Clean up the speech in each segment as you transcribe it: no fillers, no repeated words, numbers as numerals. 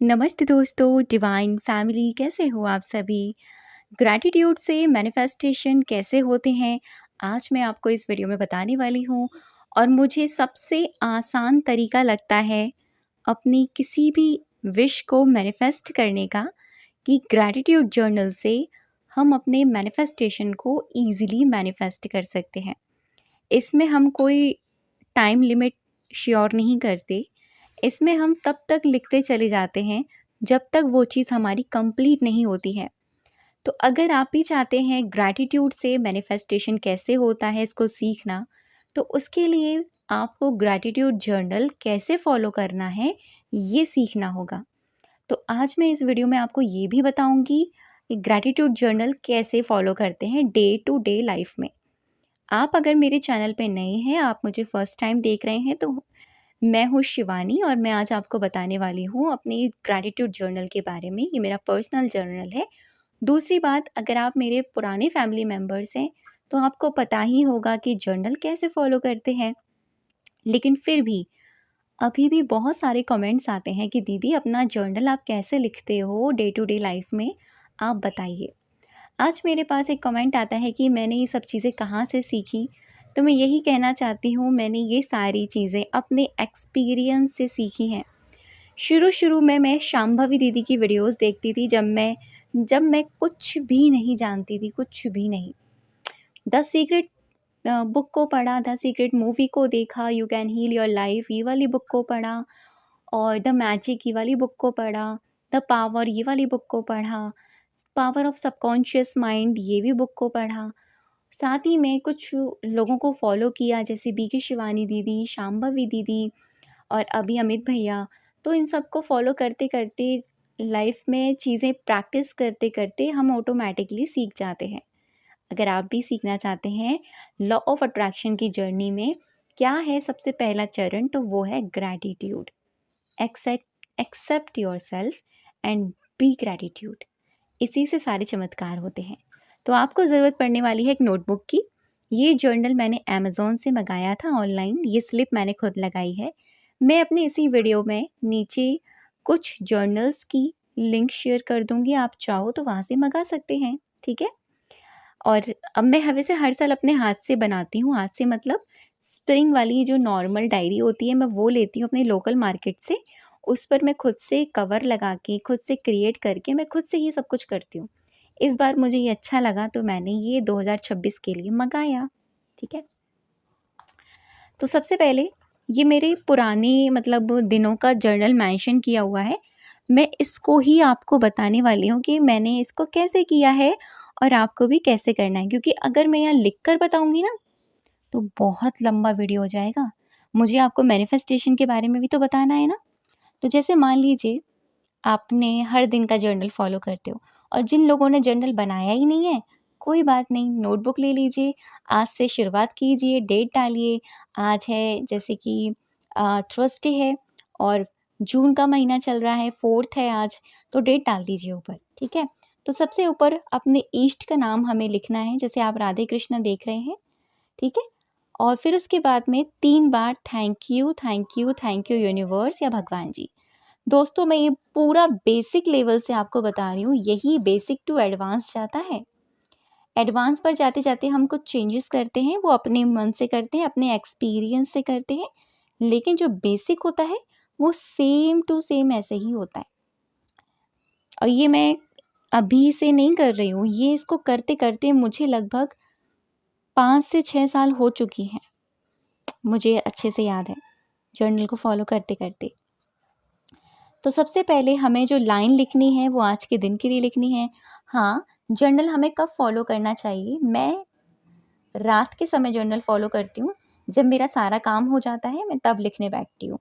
नमस्ते दोस्तों, divine family कैसे हो आप सभी? ग्रैटिट्यूड से मैनिफेस्टेशन कैसे होते हैं, आज मैं आपको इस वीडियो में बताने वाली हूँ। और मुझे सबसे आसान तरीका लगता है अपनी किसी भी विश को मैनिफेस्ट करने का कि ग्रैटिट्यूड जर्नल से हम अपने मैनिफेस्टेशन को ईज़िली मैनिफेस्ट कर सकते हैं। इसमें हम कोई टाइम लिमिट श्योर नहीं करते। इसमें हम तब तक लिखते चले जाते हैं जब तक वो चीज़ हमारी कंप्लीट नहीं होती है। तो अगर आप भी चाहते हैं ग्रैटिट्यूड से मैनिफेस्टेशन कैसे होता है इसको सीखना, तो उसके लिए आपको ग्रैटिट्यूड जर्नल कैसे फॉलो करना है ये सीखना होगा। तो आज मैं इस वीडियो में आपको ये भी बताऊंगी कि ग्रैटिट्यूड जर्नल कैसे फॉलो करते हैं डे टू डे लाइफ में। आप अगर मेरे चैनल पे नए हैं, आप मुझे फर्स्ट टाइम देख रहे हैं, तो मैं हूँ शिवानी और मैं आज आपको बताने वाली हूँ अपनी ग्रैटिट्यूड जर्नल के बारे में। ये मेरा पर्सनल जर्नल है। दूसरी बात, अगर आप मेरे पुराने फैमिली मेम्बर्स हैं तो आपको पता ही होगा कि जर्नल कैसे फॉलो करते हैं। लेकिन फिर भी अभी भी बहुत सारे कमेंट्स आते हैं कि दीदी अपना जर्नल आप कैसे लिखते हो डे टू डे लाइफ में, आप बताइए। आज मेरे पास एक कमेंट आता है कि मैंने ये सब चीज़ें कहाँ से सीखी। तो मैं यही कहना चाहती हूँ, मैंने ये सारी चीज़ें अपने एक्सपीरियंस से सीखी हैं। शुरू में मैं शांभवी दीदी की वीडियोस देखती थी जब मैं कुछ भी नहीं जानती थी, कुछ भी नहीं। द सीक्रेट बुक को पढ़ा, द सीक्रेट मूवी को देखा, you can heal your life ये वाली बुक को पढ़ा, और द मैजिक ये वाली बुक को पढ़ा, द पावर ये वाली बुक को पढ़ा, पावर ऑफ सबकॉन्शियस माइंड ये भी बुक को पढ़ा। साथ ही में कुछ लोगों को फॉलो किया, जैसे बीके शिवानी दीदी, शांभवी दीदी और अभी अमित भैया। तो इन सबको फॉलो करते करते लाइफ में चीज़ें प्रैक्टिस करते करते हम ऑटोमेटिकली सीख जाते हैं। अगर आप भी सीखना चाहते हैं लॉ ऑफ अट्रैक्शन की जर्नी में क्या है सबसे पहला चरण, तो वो है gratitude. Accept yourself and be gratitude. इसी से सारे चमत्कार होते हैं। तो आपको ज़रूरत पड़ने वाली है एक नोटबुक की। ये जर्नल मैंने अमेज़ॉन से मंगाया था ऑनलाइन, ये स्लिप मैंने खुद लगाई है। मैं अपने इसी वीडियो में नीचे कुछ जर्नल्स की लिंक शेयर कर दूंगी, आप चाहो तो वहाँ से मंगा सकते हैं, ठीक है। और अब मैं वैसे हर साल अपने हाथ से बनाती हूँ, हाथ से मतलब स्प्रिंग वाली जो नॉर्मल डायरी होती है मैं वो लेती हूँ अपने लोकल मार्केट से। उस पर मैं खुद से कवर लगा के, खुद से क्रिएट करके मैं खुद से ही सब कुछ करती हूँ। इस बार मुझे ये अच्छा लगा तो मैंने ये 2026 के लिए मंगाया, ठीक है। तो सबसे पहले ये मेरे पुराने मतलब दिनों का जर्नल मेंशन किया हुआ है। मैं इसको ही आपको बताने वाली हूँ कि मैंने इसको कैसे किया है और आपको भी कैसे करना है, क्योंकि अगर मैं यहाँ लिख कर बताऊँगी ना तो बहुत लंबा वीडियो हो जाएगा। मुझे आपको मैनिफेस्टेशन के बारे में भी तो बताना है ना। तो जैसे मान लीजिए आपने हर दिन का जर्नल फॉलो करते हो, और जिन लोगों ने जर्नल बनाया ही नहीं है, कोई बात नहीं, नोटबुक ले लीजिए, आज से शुरुआत कीजिए, डेट डालिए। आज है जैसे कि थर्सडे है और जून का महीना चल रहा है, 4 है आज, तो डेट डाल दीजिए ऊपर, ठीक है। तो सबसे ऊपर अपने ईष्ट का नाम हमें लिखना है, जैसे आप राधे कृष्ण देख रहे हैं, ठीक है। और फिर उसके बाद में 3 बार thank you, thank you, thank you universe या भगवान जी। दोस्तों मैं ये पूरा बेसिक लेवल से आपको बता रही हूँ, यही बेसिक टू एडवांस जाता है। एडवांस पर जाते जाते हम कुछ चेंजेस करते हैं, वो अपने मन से करते हैं, अपने एक्सपीरियंस से करते हैं, लेकिन जो बेसिक होता है वो सेम टू सेम ऐसे ही होता है। और ये मैं अभी से नहीं कर रही हूँ, ये इसको करते करते मुझे लगभग 5 से 6 साल हो चुकी हैं, मुझे अच्छे से याद है, जर्नल को फॉलो करते करते। तो सबसे पहले हमें जो लाइन लिखनी है वो आज के दिन के लिए लिखनी है। हाँ, जर्नल हमें कब फॉलो करना चाहिए, मैं रात के समय जर्नल फॉलो करती हूँ। जब मेरा सारा काम हो जाता है मैं तब लिखने बैठती हूँ।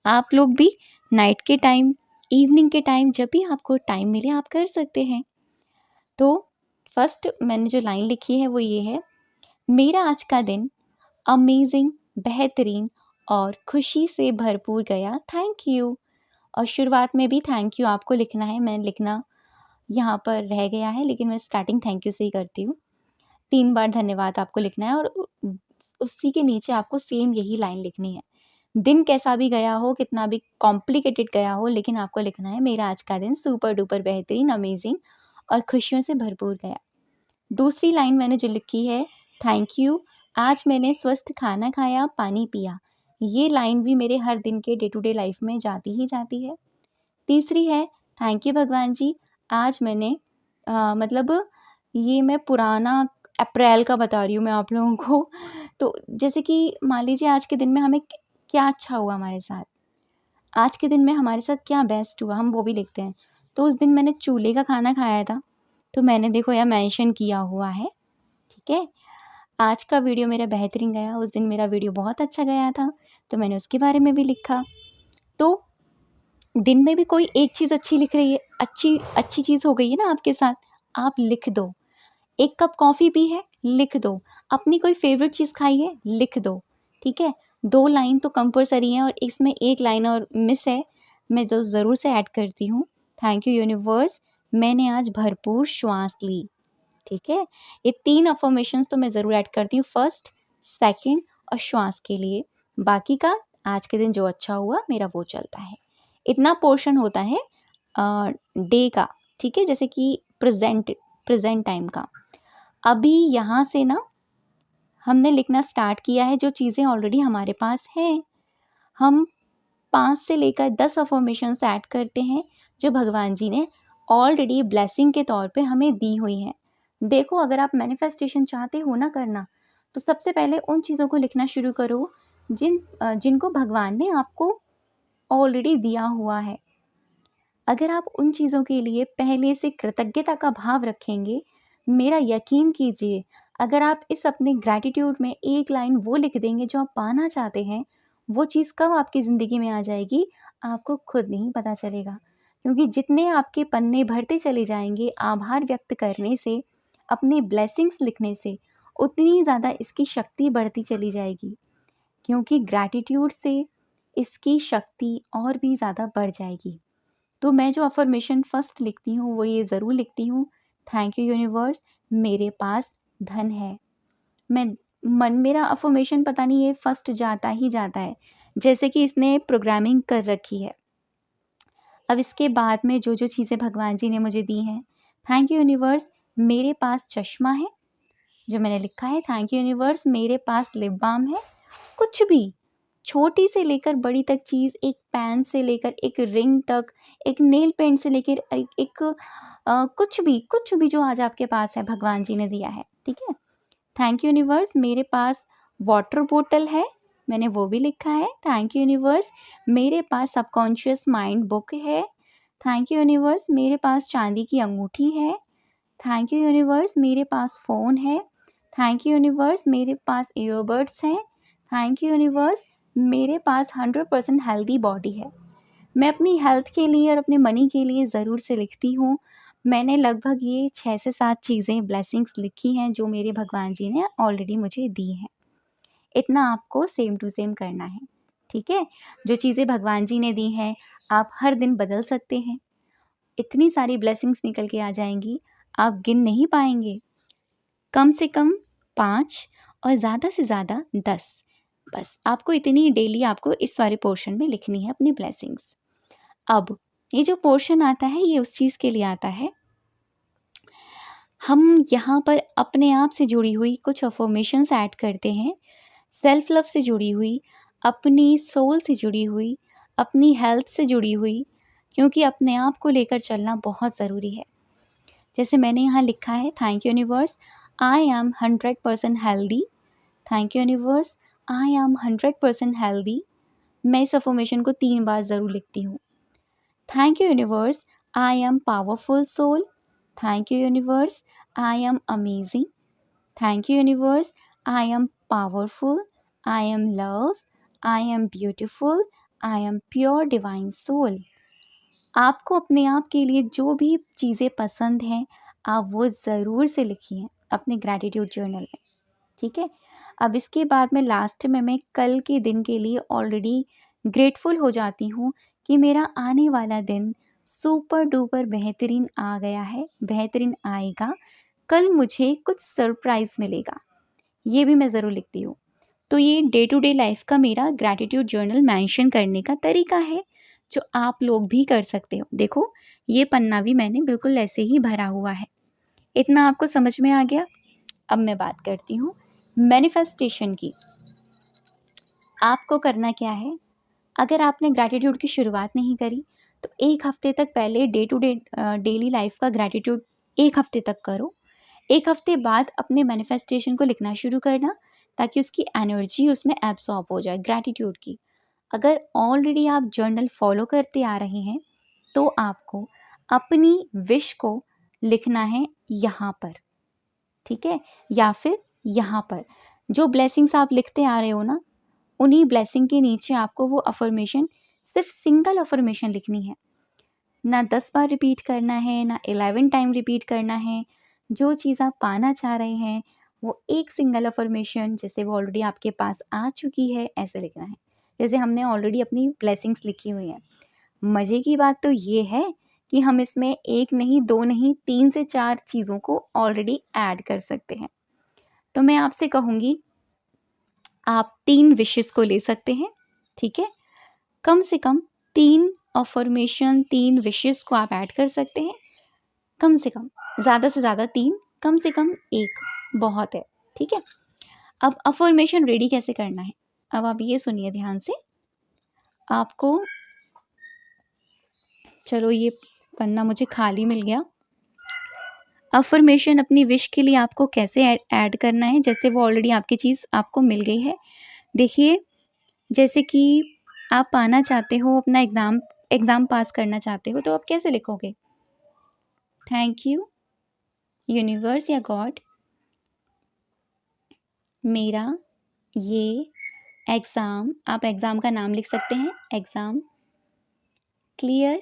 आप लोग भी नाइट के टाइम, इवनिंग के टाइम, जब भी आपको टाइम मिले आप कर सकते हैं। तो फर्स्ट मैंने जो लाइन लिखी है वो ये है, मेरा आज का दिन अमेजिंग, बेहतरीन और खुशी से भरपूर गया, थैंक यू। और शुरुआत में भी थैंक यू आपको लिखना है, मैं लिखना यहाँ पर रह गया है, लेकिन मैं स्टार्टिंग थैंक यू से ही करती हूँ। 3 बार धन्यवाद आपको लिखना है और उसी के नीचे आपको सेम यही लाइन लिखनी है, दिन कैसा भी गया हो, कितना भी कॉम्प्लिकेटेड गया हो, लेकिन आपको लिखना है मेरा आज का दिन सुपर डुपर बेहतरीन, अमेजिंग और खुशियों से भरपूर गया। दूसरी लाइन मैंने जो लिखी है, थैंक यू, आज मैंने स्वस्थ खाना खाया, पानी पिया। ये लाइन भी मेरे हर दिन के डे टू डे लाइफ में जाती ही जाती है। तीसरी है, थैंक यू भगवान जी, आज मैंने मतलब ये मैं पुराना अप्रैल का बता रही हूँ मैं आप लोगों को। तो जैसे कि मान लीजिए आज के दिन में हमें क्या अच्छा हुआ हमारे साथ, आज के दिन में हमारे साथ क्या बेस्ट हुआ, हम वो भी लिखते हैं। तो उस दिन मैंने चूल्हे का खाना खाया था, तो मैंने देखो यहाँ मेंशन किया हुआ है, ठीक है। आज का वीडियो मेरा बेहतरीन गया, उस दिन मेरा वीडियो बहुत अच्छा गया था, तो मैंने उसके बारे में भी लिखा। तो दिन में भी कोई एक चीज़ अच्छी लिख रही है, अच्छी अच्छी चीज़ हो गई है ना आपके साथ, आप लिख दो। एक कप कॉफ़ी पी है, लिख दो। अपनी कोई फेवरेट चीज़ खाई है, लिख दो, ठीक है। 2 लाइन तो कंपल्सरी है और इसमें 1 लाइन और मिस है, मैं जो ज़रूर से ऐड करती हूँ। थैंक यू यूनिवर्स, मैंने आज भरपूर श्वास ली, ठीक है। ये 3 अफ़र्मेशंस तो मैं ज़रूर ऐड करती हूँ, फर्स्ट, सेकंड और श्वास के लिए। बाकी का आज के दिन जो अच्छा हुआ मेरा वो चलता है। इतना पोर्शन होता है डे का, ठीक है, जैसे कि प्रेजेंट टाइम का। अभी यहाँ से ना हमने लिखना स्टार्ट किया है जो चीज़ें ऑलरेडी हमारे पास हैं। हम 5 से लेकर 10 अफ़र्मेशंस ऐड करते हैं जो भगवान जी ने ऑलरेडी ब्लेसिंग के तौर पे हमें दी हुई हैं। देखो, अगर आप मैनिफेस्टेशन चाहते हो ना करना, तो सबसे पहले उन चीज़ों को लिखना शुरू करो जिनको भगवान ने आपको ऑलरेडी दिया हुआ है। अगर आप उन चीज़ों के लिए पहले से कृतज्ञता का भाव रखेंगे, मेरा यकीन कीजिए, अगर आप इस अपने ग्रैटिट्यूड में एक लाइन वो लिख देंगे जो आप पाना चाहते हैं, वो चीज़ कब आपकी ज़िंदगी में आ जाएगी, आपको खुद नहीं पता चलेगा। क्योंकि जितने आपके पन्ने भरते चले जाएंगे आभार व्यक्त करने से, अपने ब्लेसिंग्स लिखने से, उतनी ज़्यादा इसकी शक्ति बढ़ती चली जाएगी। क्योंकि ग्रैटिट्यूड से इसकी शक्ति और भी ज़्यादा बढ़ जाएगी। तो मैं जो अफ़र्मेशन फर्स्ट लिखती हूँ वो ये ज़रूर लिखती हूँ, थैंक यू यूनिवर्स, मेरे पास धन है। मेरा अफ़र्मेशन पता नहीं ये फर्स्ट जाता ही जाता है, जैसे कि इसने प्रोग्रामिंग कर रखी है। अब इसके बाद में जो जो चीज़ें भगवान जी ने मुझे दी हैं, थैंक यू यूनिवर्स, मेरे पास चश्मा है जो मैंने लिखा है, थैंक यू यूनिवर्स, मेरे पास लिप बाम है। कुछ भी, छोटी से लेकर बड़ी तक चीज़, एक पेन से लेकर एक रिंग तक, एक नेल पेंट से लेकर कुछ भी जो आज आपके पास है भगवान जी ने दिया है, ठीक है। थैंक यू यूनिवर्स, मेरे पास वाटर बोतल है, मैंने वो भी लिखा है। थैंक यू यूनिवर्स, मेरे पास सबकॉन्शियस माइंड बुक है। थैंक यू यूनिवर्स, मेरे पास चांदी की अंगूठी है। थैंक यू यूनिवर्स, मेरे पास फ़ोन है। थैंक यू यूनिवर्स, मेरे पास ईयरबड्स हैं। थैंक यू यूनिवर्स, मेरे पास 100% हेल्दी बॉडी है। मैं अपनी हेल्थ के लिए और अपने मनी के लिए ज़रूर से लिखती हूँ। मैंने लगभग ये 6 से 7 चीज़ें ब्लेसिंग्स लिखी हैं जो मेरे भगवान जी ने ऑलरेडी मुझे दी हैं। इतना आपको सेम टू सेम करना है, ठीक है। जो चीज़ें भगवान जी ने दी हैं आप हर दिन बदल सकते हैं। इतनी सारी ब्लेसिंग्स निकल के आ जाएंगी, आप गिन नहीं पाएंगे। कम से कम 5 और ज़्यादा से ज़्यादा 10, बस आपको इतनी डेली आपको इस वाले पोर्शन में लिखनी है अपनी ब्लेसिंग्स। अब ये जो पोर्शन आता है ये उस चीज़ के लिए आता है, हम यहाँ पर अपने आप से जुड़ी हुई कुछ अफर्मेशंस ऐड करते हैं, सेल्फ लव से जुड़ी हुई, अपनी सोल से जुड़ी हुई, अपनी हेल्थ से जुड़ी हुई, क्योंकि अपने आप को लेकर चलना बहुत ज़रूरी है। जैसे मैंने यहाँ लिखा है, thank you universe, I am 100% healthy. Thank you universe, I am 100% healthy. मैं इस अफर्मेशन को 3 बार ज़रूर लिखती हूँ। Thank you universe, I am powerful soul. Thank you universe, I am amazing. Thank you universe, I am powerful, I am love, I am beautiful, I am pure divine soul. आपको अपने आप के लिए जो भी चीज़ें पसंद हैं आप वो ज़रूर से लिखिए अपने ग्रैटिट्यूड जर्नल में, ठीक है। अब इसके बाद में लास्ट में मैं कल के दिन के लिए ऑलरेडी ग्रेटफुल हो जाती हूँ कि मेरा आने वाला दिन सुपर डुपर बेहतरीन आ गया है, बेहतरीन आएगा। कल मुझे कुछ सरप्राइज़ मिलेगा, ये भी मैं ज़रूर लिखती हूँ। तो ये डे टू डे लाइफ का मेरा ग्रैटिट्यूड जर्नल मेंशन करने का तरीका है, जो आप लोग भी कर सकते हो। देखो, ये पन्ना भी मैंने बिल्कुल ऐसे ही भरा हुआ है। इतना आपको समझ में आ गया? अब मैं बात करती हूँ मैनिफेस्टेशन की। आपको करना क्या है, अगर आपने ग्रैटिट्यूड की शुरुआत नहीं करी तो 1 हफ्ते तक पहले day to day daily life का ग्रैटिट्यूड 1 हफ्ते तक करो। 1 हफ्ते बाद अपने मैनिफेस्टेशन को लिखना शुरू करना, ताकि उसकी एनर्जी उसमें एब्सॉर्ब हो जाए ग्रैटिट्यूड की। अगर ऑलरेडी आप जर्नल फॉलो करते आ रहे हैं तो आपको अपनी विश को लिखना है यहाँ पर, ठीक है, या फिर यहाँ पर। जो ब्लेसिंग्स आप लिखते आ रहे हो ना, उन्हीं ब्लेसिंग के नीचे आपको वो अफर्मेशन, सिर्फ सिंगल अफर्मेशन लिखनी है, ना 10 बार रिपीट करना है, ना 11 टाइम रिपीट करना है। जो चीज़ आप पाना चाह रहे हैं वो एक सिंगल अफर्मेशन, जैसे वो ऑलरेडी आपके पास आ चुकी है, ऐसे लिखना है। जैसे हमने ऑलरेडी अपनी ब्लेसिंग्स लिखी हुई हैं। मज़े की बात तो ये है कि हम इसमें 1 नहीं, 2 नहीं, 3 से 4 चीज़ों को ऑलरेडी ऐड कर सकते हैं। तो मैं आपसे कहूँगी, आप 3 विशेस को ले सकते हैं, ठीक है? कम से कम 3 अफर्मेशन, 3 विशेस को आप ऐड कर सकते हैं। कम से कम, ज़्यादा से ज़्यादा 3, कम से कम 1 बहुत है, ठीक है? अब अफर्मेशन रेडी कैसे करना है? अब आप ये सुनिए ध्यान से। आपको, चलो ये पन्ना मुझे खाली मिल गया। अफर्मेशन अपनी विश के लिए आपको कैसे ऐड करना है, जैसे वो ऑलरेडी आपकी चीज़ आपको मिल गई है। देखिए, जैसे कि आप पाना चाहते हो, अपना एग्ज़ाम पास करना चाहते हो, तो आप कैसे लिखोगे? थैंक यू यूनिवर्स या गॉड, मेरा ये एग्ज़ाम, आप एग्ज़ाम का नाम लिख सकते हैं, एग्ज़ाम क्लियर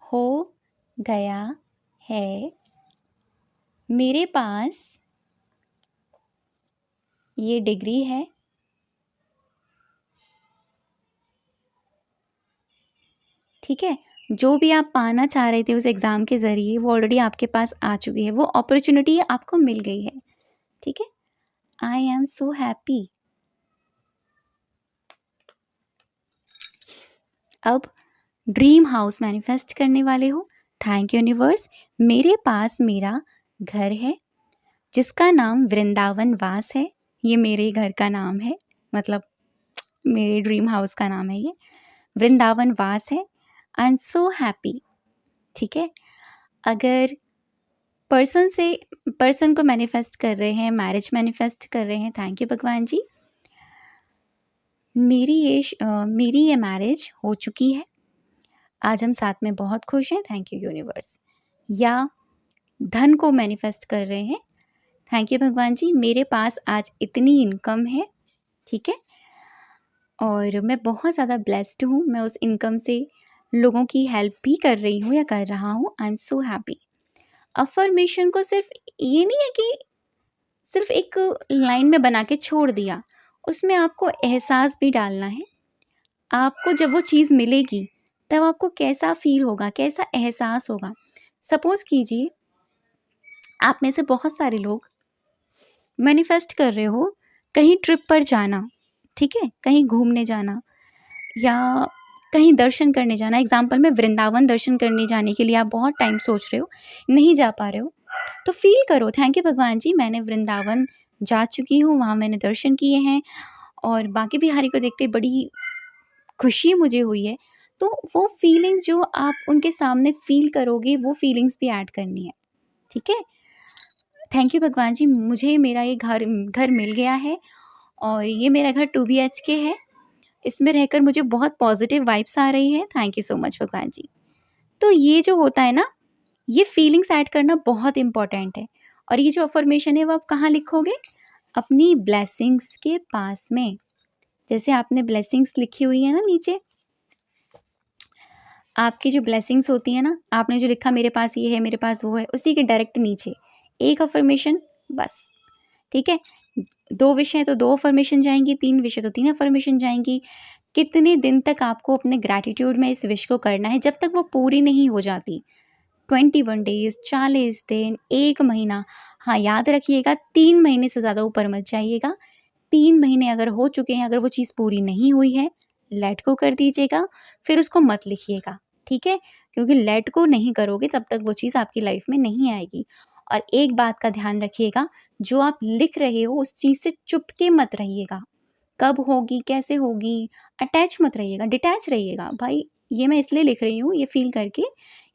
हो गया है। मेरे पास ये डिग्री है। ठीक है, जो भी आप पाना चाह रहे थे उस एग्ज़ाम के ज़रिए, वो ऑलरेडी आपके पास आ चुकी है, वो अपॉर्चुनिटी आपको मिल गई है, ठीक है? I am so happy. अब ड्रीम हाउस मैनिफेस्ट करने वाले हो। थैंक यू यूनिवर्स, मेरे पास मेरा घर है जिसका नाम वृंदावन वास है। ये मेरे घर का नाम है, मतलब मेरे ड्रीम हाउस का नाम है ये, वृंदावन वास है। आई एम सो हैप्पी, ठीक है? अगर पर्सन को मैनिफेस्ट कर रहे हैं, मैरिज मैनिफेस्ट कर रहे हैं, थैंक यू भगवान जी, मेरी ये मैरिज हो चुकी है, आज हम साथ में बहुत खुश हैं, थैंक यू यूनिवर्स। या धन को मैनिफेस्ट कर रहे हैं, थैंक यू भगवान जी, मेरे पास आज इतनी इनकम है, ठीक है, और मैं बहुत ज़्यादा ब्लेस्ड हूँ, मैं उस इनकम से लोगों की हेल्प भी कर रही हूँ या कर रहा हूँ। I am so happy. Affirmation को सिर्फ ये नहीं है कि सिर्फ एक लाइन में बना के छोड़ दिया, उसमें आपको एहसास भी डालना है। आपको जब वो चीज़ मिलेगी तब आपको कैसा फील होगा, कैसा एहसास होगा। सपोज़ कीजिए, आप में से बहुत सारे लोग मैनिफेस्ट कर रहे हो कहीं ट्रिप पर जाना, ठीक है, कहीं घूमने जाना या कहीं दर्शन करने जाना। एग्जाम्पल में वृंदावन दर्शन करने जाने के लिए आप बहुत टाइम सोच रहे हो, नहीं जा पा रहे हो, तो फील करो, थैंक यू भगवान जी, मैंने वृंदावन जा चुकी हूँ, वहाँ मैंने दर्शन किए हैं और बाकी बिहारी को देख के बड़ी खुशी मुझे हुई है। तो वो फीलिंग्स जो आप उनके सामने फील करोगे, वो फीलिंग्स भी ऐड करनी है, ठीक है? थैंक यू भगवान जी, मुझे मेरा ये घर मिल गया है और ये मेरा घर 2 BHK है। इसमें रहकर मुझे बहुत पॉजिटिव वाइब्स आ रही है, थैंक यू सो मच भगवान जी। तो ये जो होता है ना, ये फीलिंग्स ऐड करना बहुत इम्पॉर्टेंट है। और ये जो अफर्मेशन है वो आप कहाँ लिखोगे? अपनी ब्लेसिंग्स के पास में। जैसे आपने ब्लेसिंग्स लिखी हुई है ना नीचे, आपकी जो ब्लेसिंग्स होती है ना, आपने जो लिखा मेरे पास ये है, मेरे पास वो है, उसी के डायरेक्ट नीचे एक अफर्मेशन बस, ठीक है? 2 विश हैं तो 2 अफर्मेशन जाएंगी, 3 विश है तो 3 अफर्मेशन जाएंगी। कितने दिन तक आपको अपने ग्रैटिट्यूड में इस विश को करना है, जब तक वो पूरी नहीं हो जाती। 21 डेज़, 40 दिन, 1 महीना। हाँ, याद रखिएगा 3 महीने से ज़्यादा ऊपर मत जाइएगा। 3 महीने अगर हो चुके हैं, अगर वो चीज़ पूरी नहीं हुई है, लेट गो कर दीजिएगा, फिर उसको मत लिखिएगा, ठीक है? क्योंकि लेट गो नहीं करोगे तब तक वो चीज़ आपकी लाइफ में नहीं आएगी। और एक बात का ध्यान रखिएगा, जो आप लिख रहे हो उस चीज़ से चुपके मत रहिएगा। कब होगी, कैसे होगी, अटैच मत रहिएगा, डिटैच रहिएगा। भाई ये मैं इसलिए लिख रही हूँ, ये फ़ील करके,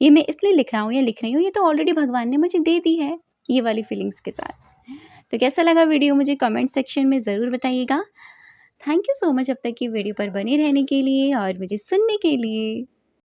ये मैं इसलिए लिख रहा हूँ या लिख रही हूँ, ये तो ऑलरेडी भगवान ने मुझे दे दी है, ये वाली फीलिंग्स के साथ। तो कैसा लगा वीडियो मुझे कमेंट सेक्शन में ज़रूर बताइएगा। थैंक यू सो मच अब तक की वीडियो पर बने रहने के लिए और मुझे सुनने के लिए।